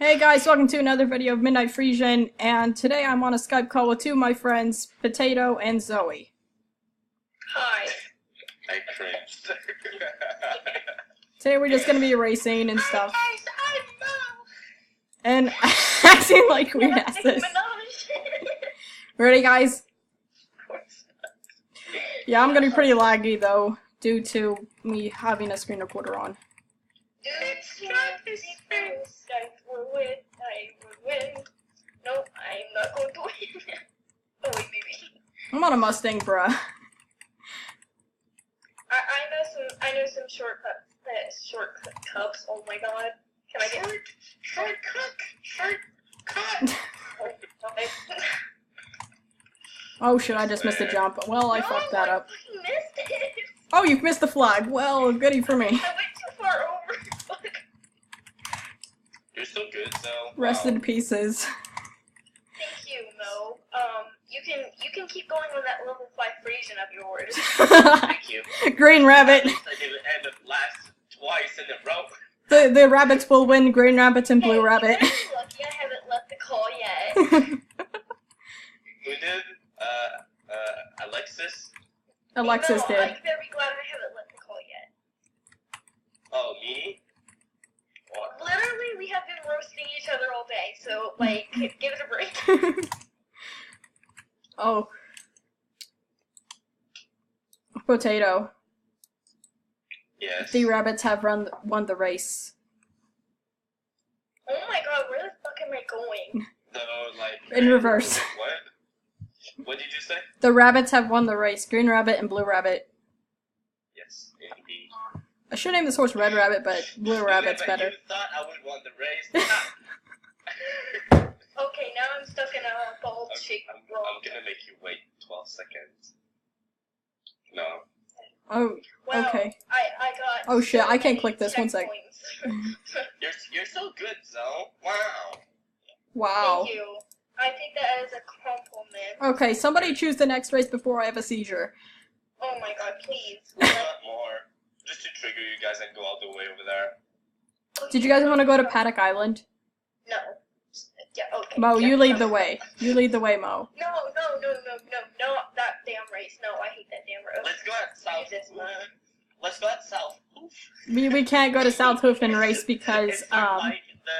Hey guys, welcome to another video of Midnight Fresian, and today I'm on a Skype call with two of my friends, Potato and Zoe. Hi. I cringed. Today we're just gonna be racing and stuff. Hi guys, I'm Mo. And acting like we asked this. Ready guys? Yeah, I'm gonna be pretty laggy though, due to me having a screen recorder on. Let's try this thing. I will win. I will win. No, I'm not going to win. Oh wait, maybe. I'm on a Mustang, bruh. I know some shortcuts. Shortcuts. Oh my god. Can I get shortcut? Oh shit, I just missed a jump. Well, I fucked that up. I missed it. Oh, you've missed the flag. Well, goody for me. I went too far over. Fuck. You're so good, so. Rest in pieces. Thank you, Mo. You can keep going on that level 5 fresian of yours. Thank you. Green rabbit. At least I didn't end up last twice in a row. The rabbits will win. Green rabbits and blue rabbit. Hey, you're lucky I haven't left the call yet. Who did? Alexis? Alexis No, did. I'm very glad I haven't left the call yet. Oh, me? What? Literally, we have been roasting each other all day, so, like, give it a break. Oh. Potato. Yes. The rabbits have won the race. Oh my god, where the fuck am I going? So, like. In reverse. What? What did you say? The rabbits have won the race. Green rabbit and blue rabbit. Yes, indeed. I should name this horse Red Rabbit, but Blue Rabbit's But better. You thought I would want the race? Okay, now I'm stuck in a ball-shaped I'm roll. gonna make you wait 12 seconds. No. Oh, Well, okay. I got. Oh shit, so I can't many click this. 1 sec. checkpoints. You're so good, Zoe. Wow. Wow. Thank you. I take that as a compliment. Okay, somebody choose the next race before I have a seizure. Oh my god, please. Not more. Just to trigger you guys and go all the way over there. Did you guys want to go to Paddock Island? No. Yeah, okay. Mo, yeah, you lead no. the way. You lead the way, Mo. No, that damn race. No, I hate that damn road. Let's go at South. Jesus, man. Let's go at South. We can't go to South Hoof and race because, It's not like the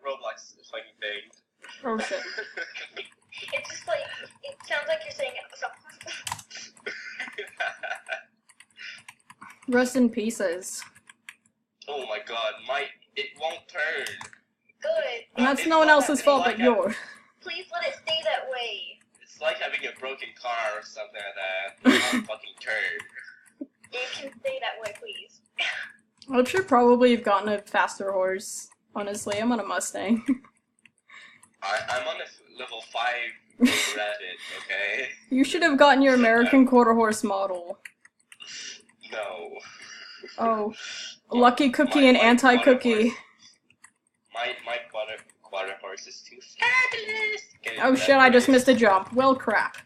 Roblox fucking thing. oh shit. It's just like, it sounds like you're saying it. So. Rest in pieces. Oh my god, it won't turn. Good. And that's It's no one not else's fault but happening like yours. Please let it stay that way. It's like having a broken car or something like that. It won't fucking turn. It can stay that way, please. I should probably have gotten a faster horse. Honestly, I'm on a Mustang. I'm on a level 5 rabbit, okay? You should have gotten your American quarter horse model. No. Oh. Lucky Cookie and Anti-Cookie. My quarter horse is too fabulous. Oh shit, I just missed a jump. Well, crap.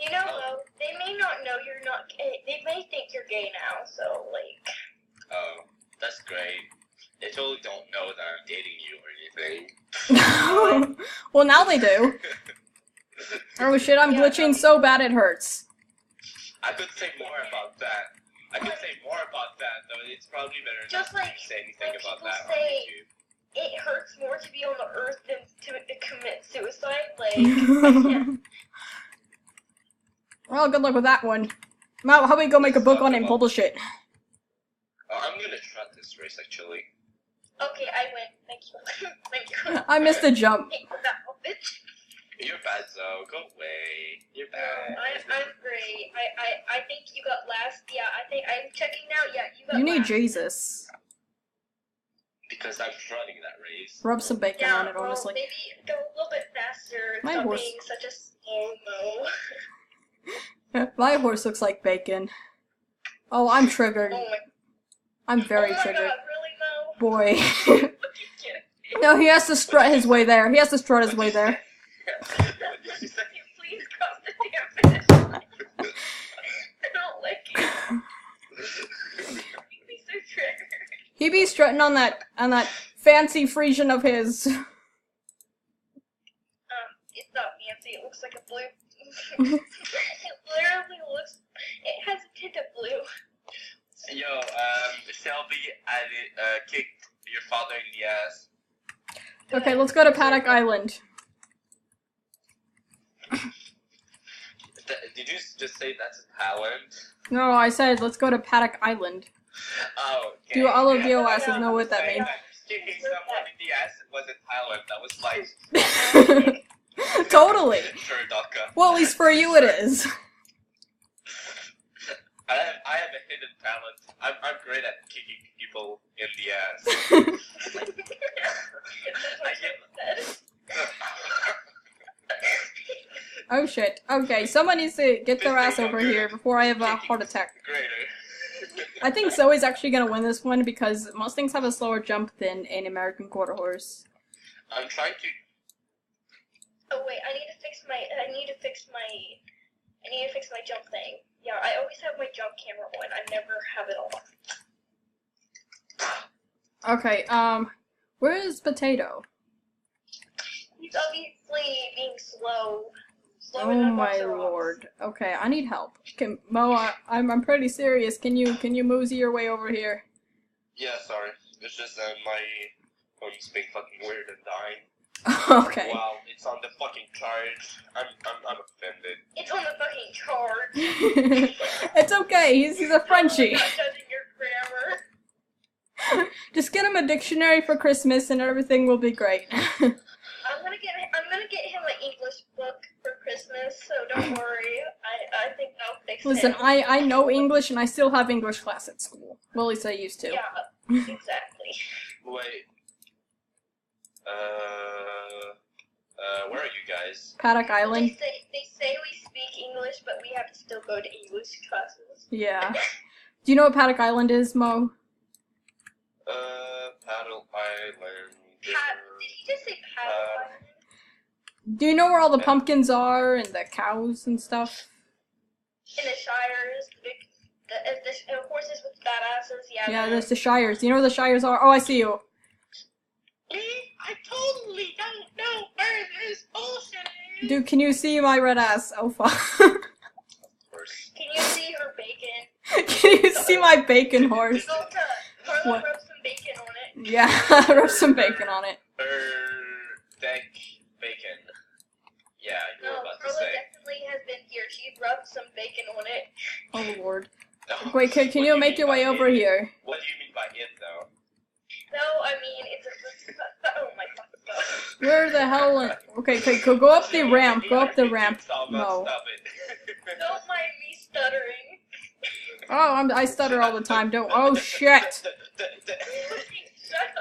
You know, though, they may not know you're not gay. They may think you're gay now, so, like... Oh, that's great. They totally don't know that I'm dating you or anything. Well, now they do. Oh shit, I'm glitching so bad it hurts. I could say more about that. Though it's probably better Just not like to say anything when about people that on say- YouTube. It hurts more to be on the earth than to commit suicide, like... Well, good luck with that one. Mo, how about we go make a book on it bullshit? Oh, I'm gonna try this race actually. Okay, I win. Thank you. Thank you. I missed a jump. Hey, that bitch. You're bad, Zoe. Go away. You're bad. I'm great. I think you got last. Yeah, I think I'm checking now. Yeah, you got You need last. Jesus. Because I'm running that race. Rub some bacon Yeah, on it, well, honestly. maybe go a little bit faster. My Stop horse- being such a slow-mo. My horse looks like bacon. Oh, I'm triggered. Oh my, I'm very oh my triggered. god, really, Mo? Boy. Look at you. No, he has to strut his way there. He has to strut his way there. Can you please cross the damn finish line? I don't like it. Makes me so triggered. He be strutting on that fancy Frisian of his. It's not fancy. It looks like a blue. It literally looks. It has a tint of blue. Yo, Shelby, I kicked your father in the ass. Okay, let's go to Paddock Island. Did you just say that's Talent? No, I said let's go to Paddock Island. Oh, okay. Do all of you I asses know what that saying means? Kicking someone in the ass wasn't Talent. That was like Totally. Turducka. Well, at least for you it is. I have a hidden talent. I'm great at kicking people in the ass. I get. Oh shit. Okay, someone needs to get their ass over here before I have a heart attack. Greater. I think Zoe's actually gonna win this one because Mustangs have a slower jump than an American quarter horse. I'm trying to. Oh wait, I need to fix my jump thing. Yeah, I always have my jump camera on. I never have it on. Okay, where is Potato? He's obviously being slow. Oh my lord. Okay, I need help. Mo, I'm pretty serious. Can you mosey your way over here? Yeah, sorry. It's just my phone's being fucking weird and dying. Okay. Wow, it's on the fucking charge. I'm offended. It's on the fucking charge. It's okay. He's a Frenchie. I'm not judging your grammar. Just get him a dictionary for Christmas and everything will be great. I'm gonna get him an English book for Christmas, so don't worry. I think I'll fix it. Listen, I know English and I still have English class at school. Well, at least I used to. Yeah, exactly. Wait. Where are you guys? Paddock Island. They say we speak English, but we have to still go to English classes. Yeah. Do you know what Paddock Island is, Mo? Paddle Island. Did he just say Paddle Island? Do you know where all the pumpkins are and the cows and stuff? In the Shires, the horses with fat asses, yeah. Yeah, there's the Shires. Do you know where the Shires are? Oh, I see you. I totally don't know where this bullshit is. Dude, can you see my red ass? Oh, fuck. Can you see her bacon? Can you see my bacon horse? Carla, rub some bacon on it. Yeah, rub some bacon on it. Deck bacon. Yeah, you were No, about to Carla say. definitely has been here. She rubbed some bacon on it. Oh, Lord. Oh, Wait, can what do you make mean your way by over it? here? What do you mean by it, though? No, I mean, it's a... Oh my god. Where the hell? Okay, go up the ramp. Go up the ramp. No. Stop it. Don't mind me stuttering. Oh, I stutter all the time. Don't. Oh shit. Shut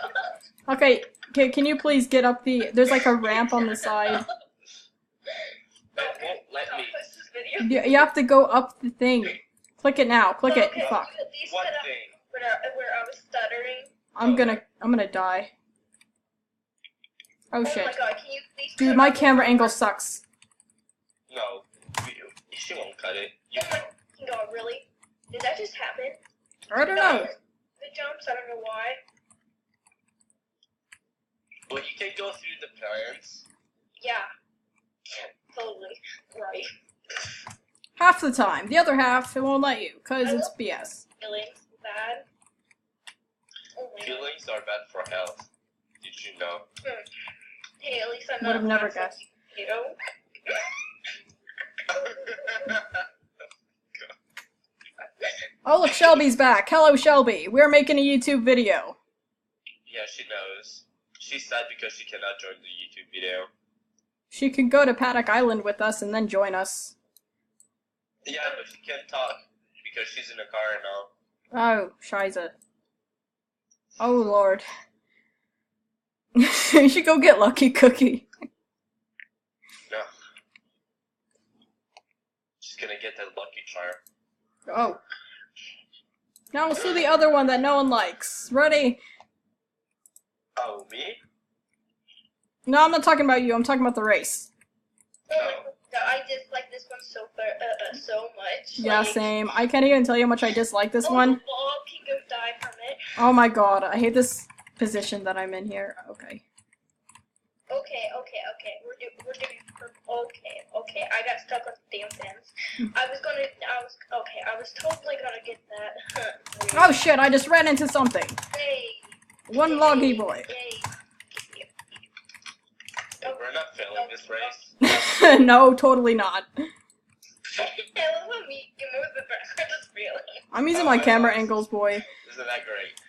up. Okay, can you please get up the? There's like a ramp on the side. It won't let I'll me. post this video. You have to go up the thing. Click it now. Click it. Okay, Fuck. you at least What cut out thing? where I was stuttering. I'm gonna die. Oh Oh shit. my god, can you please Dude, cut my out camera the- angle sucks. No, she won't cut it. Oh my god, really? Did that just happen? I don't know. The jumps, I don't know why. But you can go through the plants. Yeah. Totally. Right. Half the time. The other half, it won't let you, cause it's BS. Feelings bad. Oh my god. Feelings are bad for health. Did you know? Hey, at least I'm not Would have never last like guessed. you, potato. Oh look, Shelby's back. Hello, Shelby. We're making a YouTube video. Yeah, she knows. She's sad because she cannot join the YouTube video. She can go to Paddock Island with us and then join us. Yeah, but she can't talk because she's in a car now. Oh, Shiza. Oh lord. You should go get Lucky Cookie. No. She's gonna get that Lucky Charm. Oh. Now let's do the other one that no one likes. Ready? Oh, me? No, I'm not talking about you. I'm talking about the race. Oh my god, I dislike this one so much. Yeah, Like, same. I can't even tell you how much I dislike this oh, one. the ball can go die from it. Oh my god, I hate this. position that I'm in here. Okay. Okay. We're doing okay. I got stuck on the damn fence. I was totally gonna get that. Oh shit! I just ran into something. Hey. One Yay, loggy boy. Yay. We're not failing this race. No, totally not. I love how me you move the background is really. I'm using my camera angles, boy. Isn't that great?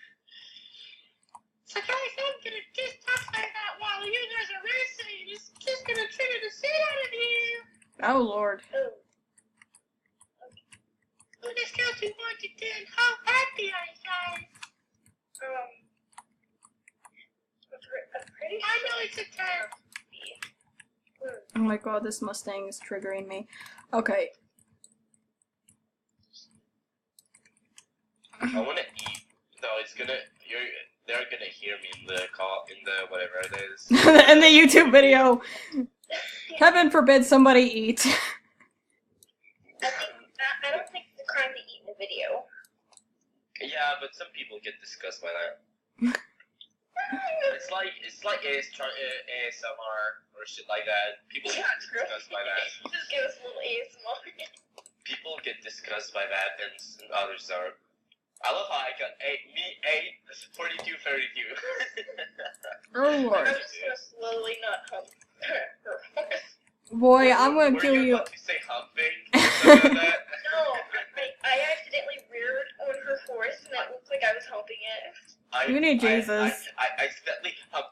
So guys, I'm gonna just talk like that while you guys are racing. It's just gonna trigger the shit out of you. Oh lord. Oh. Okay. On a scale to 1 to 10, how happy are you guys? I'm pretty sure. I know it's a 10. Oh my god, this Mustang is triggering me. Okay. I wanna eat, though it's gonna, they're gonna hear me in the call, in the whatever it is. In the YouTube video. Heaven forbid somebody eat. I don't think it's a crime to eat in a video. Yeah, but some people get disgusted by that. It's like ASMR or shit like that. People get disgusted by that. Just give us a little ASMR. People get disgusted by that, and others are. I love how I got 42, 32. Oh I'm lord. just gonna slowly not hump her horse. Boy, I'm gonna Were kill you. about to say humping? Or something like that? No, I accidentally reared on her horse and that looked like I was humping it. You need Jesus. I accidentally hump.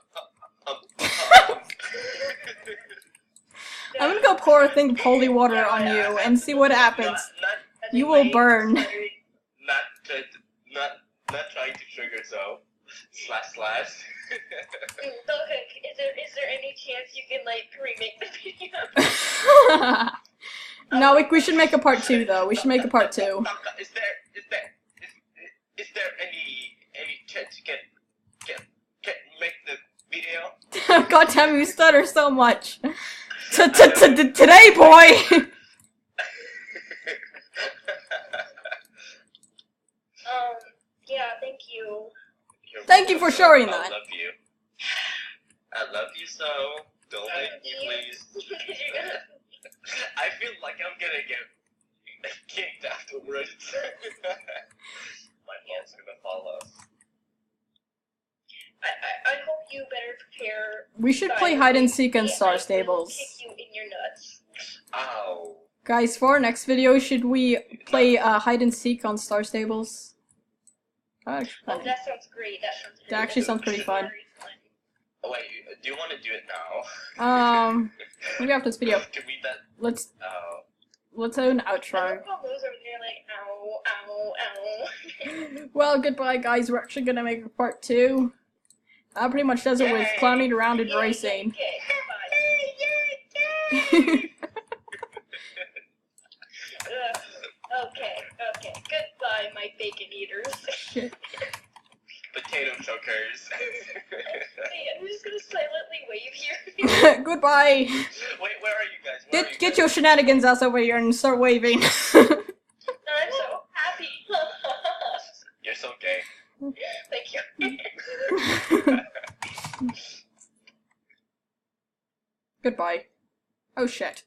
I'm gonna go pour a thing of holy water on you and see what happens. You will burn. Not trying to trigger, so // Okay, is there any chance you can like remake the video? No, we should make a part 2 though. We should make a part 2. Is there any chance you can make the video? God damn, you stutter so much. Today, boy. Yeah, thank you. Thank you for sharing that. I love you. I love you so. Don't make me, please. I feel like I'm gonna get kicked afterwards. My mom's gonna follow. I hope you better prepare. We should play hide and seek on Star Stables. Kick you in your nuts. Ow. Guys, for our next video, should we play hide and seek on Star Stables? Oh, that sounds great. That actually sounds pretty fun. Oh, wait, do you want to do it now? Maybe after this video. Can we bet? Let's do an I love outro. how those over there like ow, ow, ow. Well, goodbye, guys. We're actually gonna make a part 2. That pretty much does it with clowning around and racing. Okay. Goodbye, my bacon eaters. Potato chokers. Hey, I'm just gonna silently wave here. Goodbye. Wait, where are you guys? Get your shenanigans ass over here and start waving. I'm so happy. You're so gay. Thank you. Goodbye. Oh shit.